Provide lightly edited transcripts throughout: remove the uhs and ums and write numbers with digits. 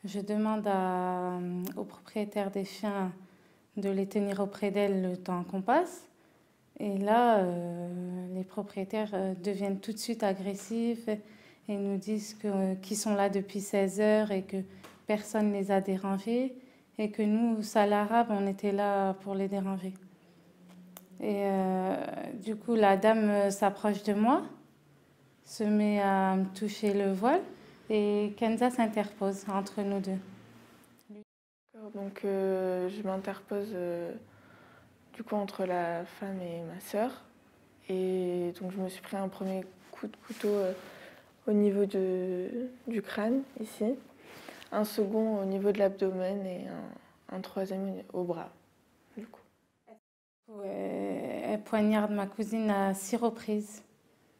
Je demande aux propriétaires des chiens de les tenir auprès d'elles le temps qu'on passe. Et là, les propriétaires deviennent tout de suite agressifs et nous disent qu'ils sont là depuis 16 heures et que personne ne les a dérangés et que nous, Salah Arabe, on était là pour les déranger. Et du coup, la dame s'approche de moi, se met à me toucher le voile et Kenza s'interpose entre nous deux. Donc je m'interpose du coup entre la femme et ma sœur. Et donc je me suis pris un premier coup de couteau au niveau du crâne, ici. Un second au niveau de l'abdomen et un troisième au bras, du coup. Elle poignarde ma cousine à 6 reprises.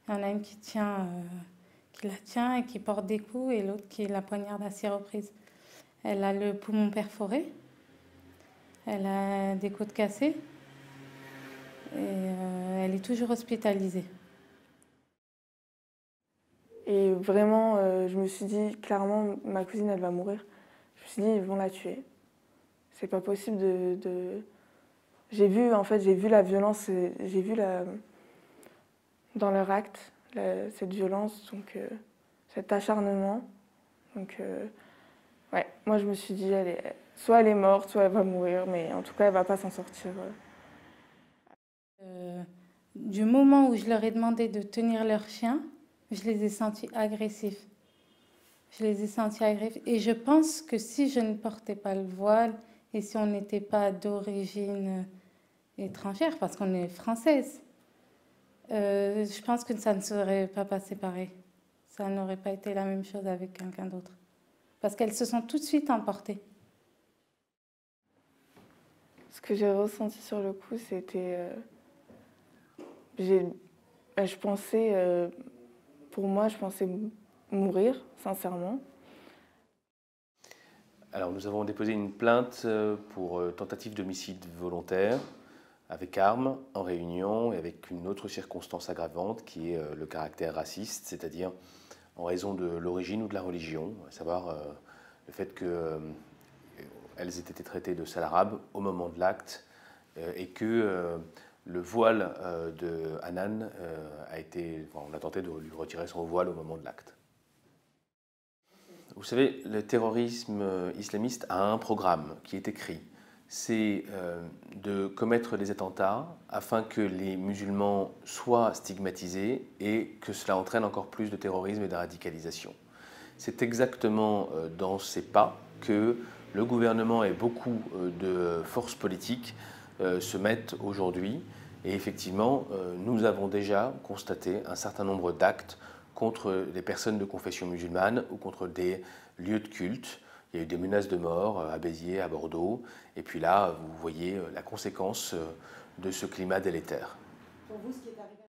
Il y en a une qui la tient et qui porte des coups et l'autre qui la poignarde à 6 reprises. Elle a le poumon perforé, elle a des côtes cassées et elle est toujours hospitalisée. Et vraiment, je me suis dit, clairement, ma cousine, elle va mourir. Je me suis dit, ils vont la tuer. C'est pas possible de... J'ai vu la violence, j'ai vu dans leur acte, cette violence, donc cet acharnement. Donc, ouais, moi je me suis dit, soit elle est morte, soit elle va mourir, mais en tout cas, elle va pas s'en sortir. Du moment où je leur ai demandé de tenir leur chien, je les ai sentis agressifs. Je les ai sentis agressifs. Et je pense que si je ne portais pas le voile et si on n'était pas d'origine étrangère, parce qu'on est française, je pense que ça ne serait pas passé pareil. Ça n'aurait pas été la même chose avec quelqu'un d'autre. Parce qu'elles se sont tout de suite emportées. Ce que j'ai ressenti sur le coup, c'était... je pensais... pour moi, je pensais mourir, sincèrement. Alors, nous avons déposé une plainte pour tentative d'homicide volontaire avec arme en réunion et avec une autre circonstance aggravante qui est le caractère raciste, c'est-à-dire en raison de l'origine ou de la religion, à savoir le fait qu'elles aient été traitées de sales arabes au moment de l'acte et que le voile de Hanan on a tenté de lui retirer son voile au moment de l'acte. Vous savez, le terrorisme islamiste a un programme qui est écrit. C'est de commettre des attentats afin que les musulmans soient stigmatisés et que cela entraîne encore plus de terrorisme et de radicalisation. C'est exactement dans ces pas que le gouvernement et beaucoup de forces politiques se mettent aujourd'hui. Et effectivement, nous avons déjà constaté un certain nombre d'actes contre des personnes de confession musulmane ou contre des lieux de culte. Il y a eu des menaces de mort à Béziers, à Bordeaux. Et puis là, vous voyez la conséquence de ce climat délétère. Pour vous, ce qui est arrivé